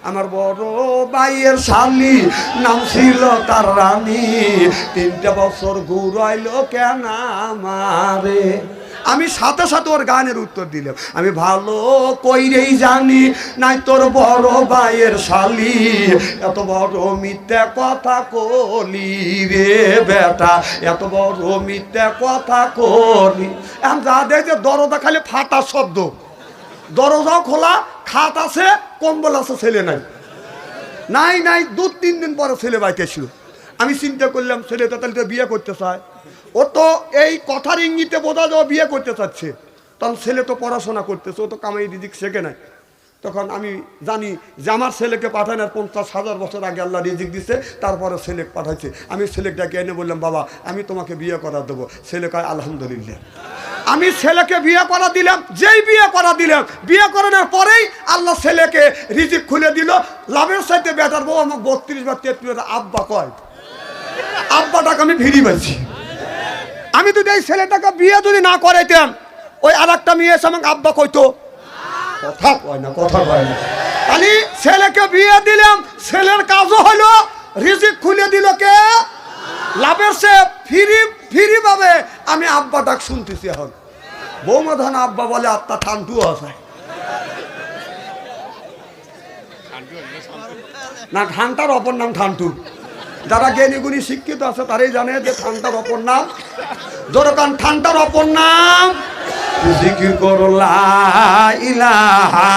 আমার বড় ভাইয়ের শালি নাম ছিল তার রানী, 3টা বছর ঘুরাইলো কেন আমারে। আমি সাথে সাথে ওর গানের উত্তর দিলাম, আমি ভালো কইরেই জানি নাই তোর বড় ভাইয়ের শালি এত বড় মিথ্যা কথা কলি রে বেটা, এত বড় মিথ্যা কথা কলি। এখন যা দেখে দরজা খালি ফাটা শব্দ, দরজাও খোলা, খাট আছে, কম্বল আছে, ছেলে নাই নাই নাই 2-3 দিন পরে ছেলে বাইতে ছিল। আমি চিন্তা করলাম ছেলেটা তাহলে বিয়ে করতে চায়, ও তো এই কথার ইঙ্গিতে বোঝা যাও বিয়ে করতে চাচ্ছে, তখন ছেলে তো পড়াশোনা করতেছে, ও তো কামাই রিজিক শেখে নাই। তখন আমি জানি যে আমার ছেলেকে পাঠানোর 50,000 বছর আগে আল্লাহ রিজিক দিছে, তারপরে ছেলে পাঠাইছে। আমি ছেলেটাকে এনে বললাম, বাবা আমি তোমাকে বিয়ে করা দেবো। ছেলে কয় আলহামদুলিল্লাহ। আমি ছেলেকে বিয়ে করা দিলাম, যেই বিয়ে করা দিলাম, বিয়ে করানোর পরেই আল্লাহ ছেলেকে রিজিক খুলে দিল। লাভের সাথে বেটার বউ আমাকে 32 বা 33 আব্বা কয়, আব্বাটাকে আমি ভিড়ি পাইছি। আমি যদি এই ছেলেটাকে বিয়ে যদি না করাইতাম, ওই আর একটা মেয়ে এসে আমাকে আব্বা কইতো, কথা কয় না, কথা কয় না। খালি ছেলেকে বিয়ে দিলাম, ছেলের কাজও হলো, রিজিক খুলে দিল কে? লাভের সে ফিরি ফিরি ভাবে আমি আব্বা ডাক শুনতেছি। এখন বৌমা ধান আব্বা বলে, আত্মা ঠান্টুও আছে না, ঠান্টার অপর নাম ঠান্টু। যারা জ্ঞানীগুণী শিক্ষিত আছে তারাই জানে যে ঠান্টার অপর নাম, যখন ঠান্টার অপর নাম জিকির করো লা ইলাহা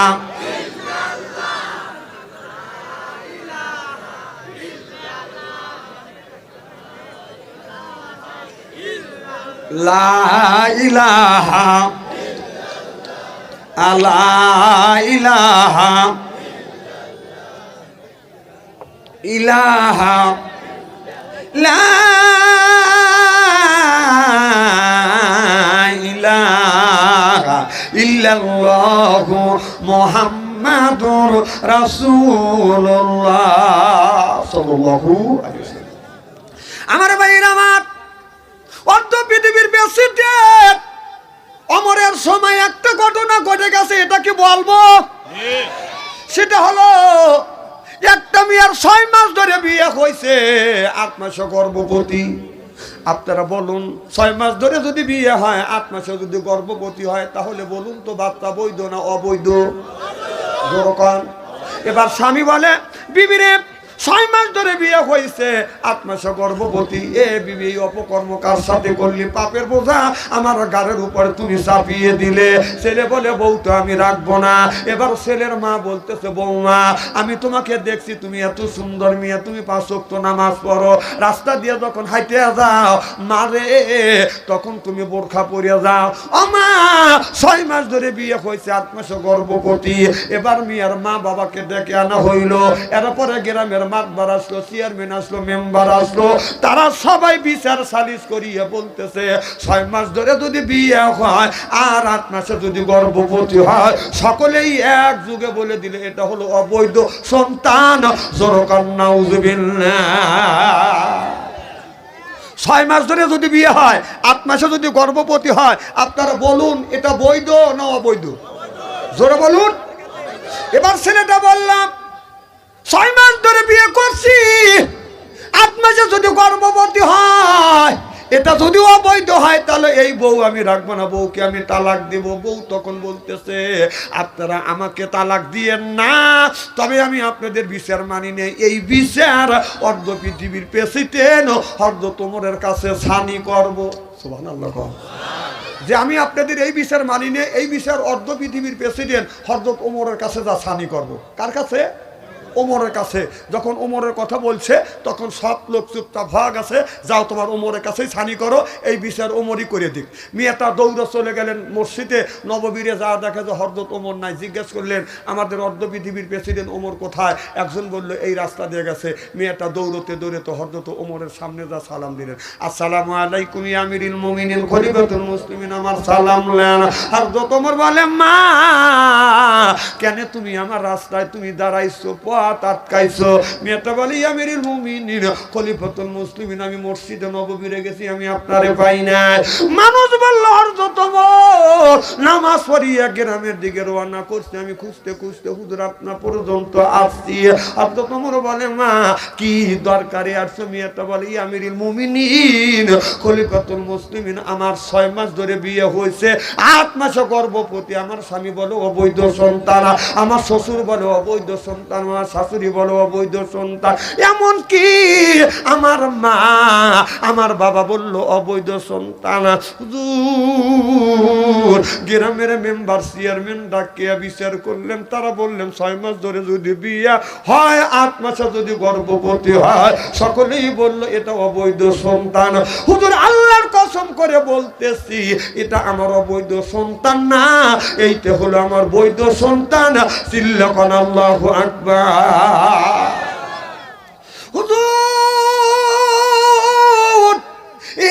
লা ইলাহা আলা ইলাহা ইলাহা লা ইলাহা ইল্লাল্লাহু মুহাম্মাদুর রাসূলুল্লাহ সাল্লাল্লাহু আলাইহি ওয়াসাল্লাম। আমার ভাইরা, আমার অর্ধ পৃথিবীর প্রেসিডেন্ট ওমরের সময় একটা ঘটনা ঘটে গেছে, এটা কি বলবো? সেটা হলো একটা মেয়ের 6 মাস ধরে বিয়ে হয়েছে, 8 মাসে গর্ভবতী। আপনারা বলুন, 6 মাস ধরে যদি বিয়ে হয়, 8 মাসে যদি গর্ভবতী হয়, তাহলে বলুন তো বাচ্চা বৈধ না অবৈধ? এবার স্বামী বলে, বিবিরে 6 মাস ধরে বিয়ে হয়েছে, 8 মাসে গর্ভবতী, এ বিবি অপকর্ম কার সাথে করলি? পাপের বোঝা আমার গাড়ির উপর তুমি চাপিয়ে দিলে। ছেলে বলে, বউ তো আমি রাখবো না। এবার ছেলের মা বলতেছে, বৌমা আমি তোমাকে দেখছি, তুমি এত সুন্দর মেয়ে, তুমি 5 ওয়াক্ত নামাজ পড়ো, রাস্তা দিয়ে যখন হাইটে যাও মারে তখন তুমি বোরখা পরিয়ে যাও। ও মা, 6 মাস ধরে বিয়ে হয়েছে, 8 মাসে গর্ভবতী। এবার মেয়ের মা বাবাকে ডেকে আনা হইল। এরপরে গ্রামের মাতবার আসলো, চেয়ারম্যান আসলো, মেম্বার আসলো, তারা সবাই বিচার সালিশ করিয়ে বলতেছে, 6 মাস ধরে যদি বিয়ে হয় আর 8 মাসে যদি গর্ভবতী হয়, সকলেই এক যুগে বলে দিলে এটা হলো অবৈধ সন্তান। জোরকান নাউজুবিল্লাহ। 6 মাস ধরে যদি বিয়ে হয়, 8 মাসে যদি গর্ভবতী হয়, আপনারা বলুন এটা বৈধ না অবৈধ? জোরে বলুন। এবার ছেলেটা বললাম, 6 মাস ধরে বিয়ে করছি, 8 মাসে যদি গর্ভবতী হয়, এটা যদি অবৈধ হয়, তাহলে এই বউ আমি রাখবো না, বউকে আমি তালাক দেব। বউ তখন বলতেছে, আপনারা আমাকে তালাক দিয়েন না, তবে আমি আপনাদের বিচার মানি নেই। এই বিচার অর্ধ পৃথিবীর প্রেসিডেন্ট হযরত ওমরের কাছে ছানি করব। সুবহানাল্লাহ। যে আমি আপনাদের এই বিচার মানি নেই, এই বিচার অর্ধ পৃথিবীর প্রেসিডেন্ট হযরত ওমরের কাছে যা ছানি করব। কার কাছে? ওমরের কাছে। যখন ওমরের কথা বলছে তখন সব লোক চুপচাপ ভাগ আছে, যাও তোমার ওমরের কাছেই ছানি করো, এই বিচার ওমরই করে দিক। মেয়েটা দৌড়ে চলে গেলেন মসজিদে নববীরে, যা দেখে যে হযরত ওমর নাই। জিজ্ঞেস করলেন, আমাদের অর্ধ পৃথিবীর প্রেসিডেন্ট ওমর কোথায়? একজন বলল এই রাস্তা দিয়ে গেছে। মেয়েটা দৌড়তে দৌড়তে হযরত ওমরের সামনে যা সালাম দিলেন, আসসালামু আলাইকুম ইয়া আমিরুল মুমিনিন খলিফাতুল মুসলিমিন, আমার সালাম নেন। হযরত ওমর বলে, মা কেন তুমি আমার রাস্তায় তুমি দাঁড়াইছো? পথ আটকাইছো। মেয়েটা বলে আমিরুল মুমিনিন খলিফাতুল মুসলিমিন, আমি মসজিদে নববীরে গেছি, আমি আপনারে পাই নাই। মানুষ বলল হযরত ওমর নামাজ পড়িয়া গ্রামের দিকে রওনা করছে, আমি খুঁজতে খুঁজতে হুজুর আপনার পর্যন্ত আসছি। হযরত ওমর বলে মা কি দরকারে আসছো? মেয়েটা বলে আমিরুল মুমিনিন খলিফাতুল মুসলিমিন, আমার 6 মাস ধরে বিয়ে হয়েছে, 8 মাসে গর্ভবতী। আমার স্বামী বলে অবৈধ সন্তান, আমার শ্বশুর বলে অবৈধ সন্তান, আমার শাশুড়ি বলে অবৈধ সন্তান, এমন কি আমার মা আমার বাবা বলল অবৈধ সন্তান। হুজুর গ্রামের মেম্বার চেয়ারম্যান ডাকিয়া বিচার করলেন, তারা বললেন 6 মাস ধরে যদি বিয়ে হয়, 8 মাসে যদি গর্ভবতী হয়, সকলেই বলল এটা অবৈধ সন্তান। হুজুর আল্লাহর কসম করে বলতেছি এটা আমার অবৈধ সন্তান না, এইটা হলো আমার বৈধ সন্তান। চিল্লাকান আল্লাহু আকবার। হুজুর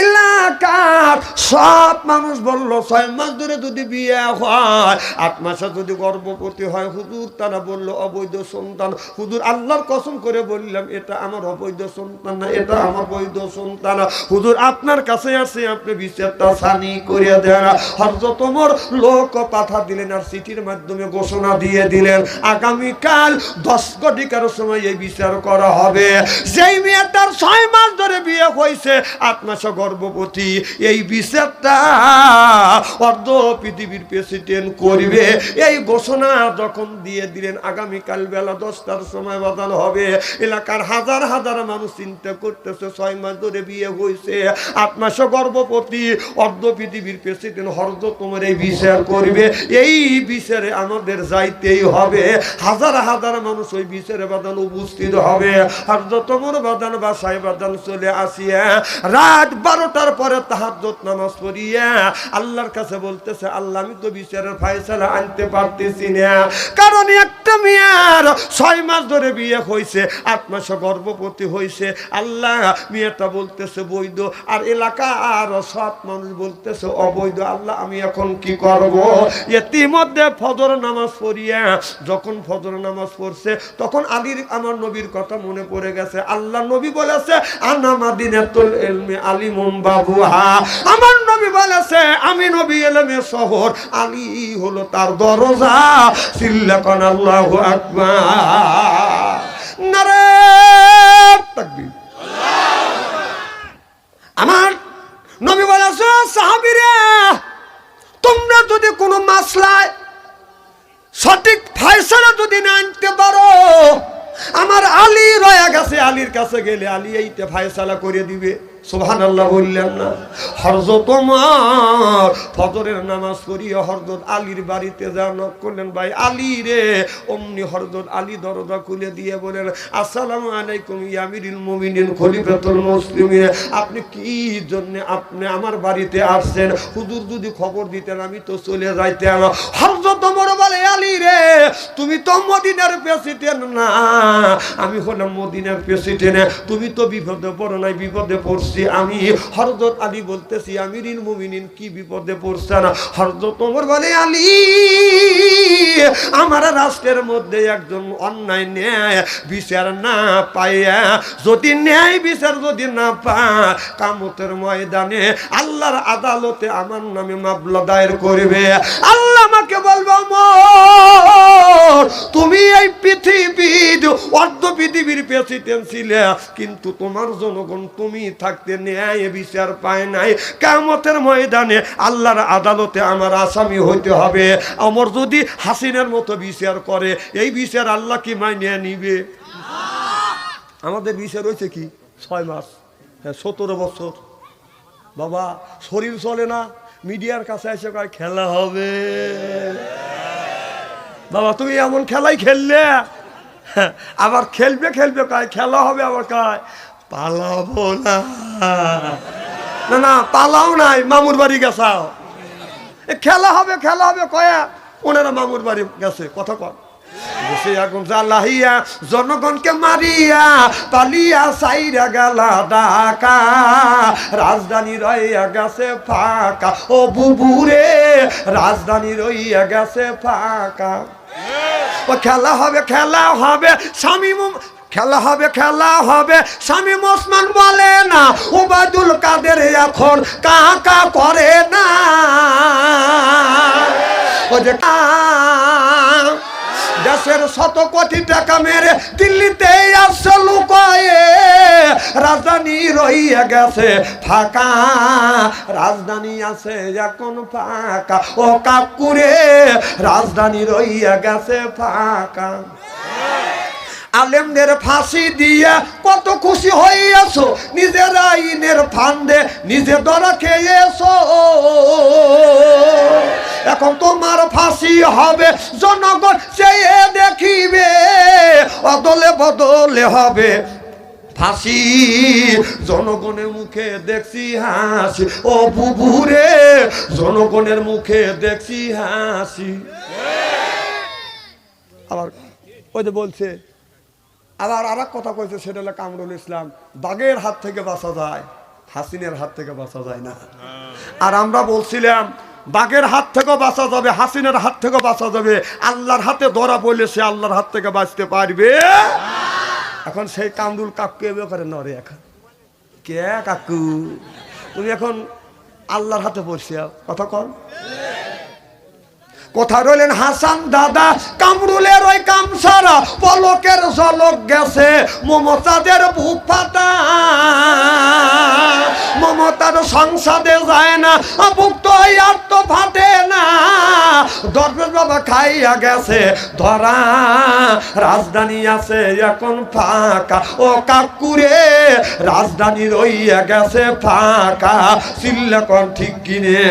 এলাকার সব মানুষ বলল 6 মাস ধরে যদি বিয়ে হয়, 8 মাসে যদি গর্ভবতী হয়, হুজুর তারা বলল অবৈধ সন্তান। হুজুর আল্লাহর কসম করে বললাম এটা আমার অবৈধ সন্তান না, এটা আমার বৈধ সন্তান। হুজুর আপনার কাছে আছে, আপনি বিচারটা সানি করে দেন। হযরত ওমর লোক পাঠা দিলেন আর চিঠির মাধ্যমে ঘোষণা দিয়ে দিলেন আগামীকাল 10 ঘটিকার সময় এই বিচার করা হবে। যেই মেয়েটার 6 মাস ধরে বিয়ে হয়েছে, 8 মাসে গর্ভবতী, এই বিচারটা অর্ধ পৃথিবীর প্রেসিডেন্ট করবে। এই ঘোষণা যখন দিয়ে দিলেন আগামীকাল বেলা 10টার সময় বাদাল হবে, এলাকার হাজার হাজার মানুষ চিন্তা করতেছে 6 মাস ধরে বিয়ে হয়েছে, 8 মাসে গর্ভবতী, অর্ধ পৃথিবীর প্রেসিডেন্ট হযরত ওমর এই বিচার করবে। এই বিচারে আমাদের যাইতেই হবে। হাজার হাজার মানুষ ওই বিচারে বাদান উপস্থিত হবে। হযরত ওমর বাদান বাসায় বাদান চলে আসিয়া রাত 12টার পরে তাহাজ্জুদ নামাজ পড়িয়া আল্লাহর কাছে বলতেছে আল্লাহ আমি তো বিচারের ফয়সালা আনতে পারতেছি না, কারণ একটা মেয়ের 6 মাস ধরে বিয়ে হয়েছে, 8 মাসে গর্ভবতী হয়েছে। আল্লাহ মেয়েটা বলতেছে বৈধ, আর এলাকার সব মানুষ বলতেছে অবৈধ। আল্লাহ আমি এখন কি করব? ইতিমধ্যে ফজর নামাজ পড়িয়া যখন ফজর নামাজ পড়ছে তখন আলীর আমার নবীর কথা মনে পড়ে গেছে। আল্লাহ নবী বলেছে আনা মাদিনাতুল ইলমি আলিমুম বাবুহা, আমার নবী বলেছে আমি নবী ইলমের শহর, আলী হলো তার দরজা। চিল্লাকান আল্লাহু আকবার, নারে তাকবীর। আমার নবী বলেছে সাহাবীরা তোমরা যদি কোনো মাসলায় সঠিক ফয়সালা যদি না আনতে পারো, আমার আলী রয়ে গেছে, আলীর কাছে গেলে আলী এইটা ফয়সালা করে দিবে। সুবহানাল্লাহ বললেন না? হযরত ওমর ফজরের নামাজ পড়িয়া হযরত আলীর বাড়িতে যা নক করলেন, ভাই আলী রে। অমনি হযরত আলী দরজা খুলে দিয়ে বলেন আসসালামু আলাইকুম ইয়া আমিরুল মুমিনিন খলিফাতুল মুসলিমিন, আপনি কি জন্য আপনি আমার বাড়িতে আসছেন? হুজুর যদি খবর দিতেন আমি তো চলে যাইতাম। হযরত ওমর বলে আলী রে তুমি তো মদিনার প্রেসিডেন্ট না, আমি হলাম মদিনার প্রেসিডেন্ট, তুমি তো বিপদে পড়ো নাই, বিপদে পড়ছি আমি। হযরত আলী বলতেছি আমিরুল মুমিনিন কি বিপদে পড়ছেন? হযরত ওমর বলে আলী আমার রাষ্ট্রের মধ্যে একজন অন্যায় ন্যায় বিচার না পাইয়া, যদি ন্যায় বিচার যদি না পায়, কিয়ামতের ময়দানে আল্লাহর আদালতে আমার নামে মামলা দায়ের করবে। আল্লাহ আমাকে বলবে ওমর তুমি এই পৃথিবীর অর্ধ পৃথিবীর প্রেসিডেন্ট ছিলে, কিন্তু তোমার জনগণ তুমি থাকতে ন্যায় বিচার পায় নাই, কিয়ামতের ময়দানে আল্লাহর আদালতে আমার আসামি হইতে হবে। ওমর যদি হাসিনার মতো বিচার করে, এই বিচার আল্লাহ কি মাইনে নিবে? আমাদের বিচার হয়েছে কি 6 মাস, 17 বছর। বাবা শরীর চলে না, মিডিয়ার কাছে এসে কয় খেলা হবে। বাবা তুমি এমন খেলাই খেললে, আবার খেলবে খেলবে কয় খেলা হবে, আবার কয় পালাবো না। না না পালাও নাই, মামুর বাড়ি গেছাও। খেলা হবে খেলা হবে কয়া ওনারা মামুর বাড়ি গেছে। কথা কর বসে আগুন জ্বালাইয়া জনগণকে মারিয়া পালিয়া সাইরা গেলা ঢাকা, রাজধানী রইয়া গেছে ফাঁকা। ও বুবুরে রাজধানী রইয়া গেছে ফাঁকা। ও খেলা হবে খেলা হবে শামীম ওসমান বলে না, ওবায়দুল কাদের এখন কাকা করে না। ও যে দেশের 100 কোটি টাকা মেরে দিল্লিতে আসছে লুকায়ে, রাজধানী রইয়া গেছে ফাঁকা, রাজধানী আছে এখন ফাঁকা। ও কাকুরে রাজধানী রইয়া গেছে ফাঁকা। আলেমদের ফাঁসি দিয়ে কত খুশি হইয়াছো, নিজের আইনের ফান্দে নিজে ধরা খেয়েছো। এখন তোমার ফাঁসি হবে, জনগণ চেয়ে দেখিবে, অদলে বদলে হবে ফাঁসি। জনগণের মুখে দেখছি হাসি, ও বুবুরে জনগণের মুখে দেখছি হাসি। আবার ওই যে বলছে, আবার আর এক কথা কইছে, সেটা হলো কামরুল ইসলাম, বাঘের হাত থেকে বাঁচা যায়, হাসিনের হাত থেকে বাঁচা যায় না। আর আমরা বলছিলাম বাঘের হাত থেকেও বাঁচা যাবে, হাসিনের হাত থেকেও বাঁচা যাবে, আল্লাহর হাতে ধরা পড়লে সে আল্লাহর হাত থেকে বাঁচতে পারবে। এখন সেই কামরুল কাকু এভাবে করে নরে, এখন কে কাকু তুমি এখন আল্লাহর হাতে পড়ছি, কথা কন। কোথায় রইলেন হাসান দাদা, কামরুলের ওই কামসারা পলকের ঝলক গেছে, মমতাদের বুক ফাটা, মমতার সংসদে যায় না, বুক তো আর তো ফাটে না, দরবেশ বাবা খাইয়া গেছে ধরা, রাজধানী আছে এখন ফাঁকা। ও কাকুরে রাজধানী রইয়া গেছে ফাঁকা, চিল্লা কন ঠিক কিনে।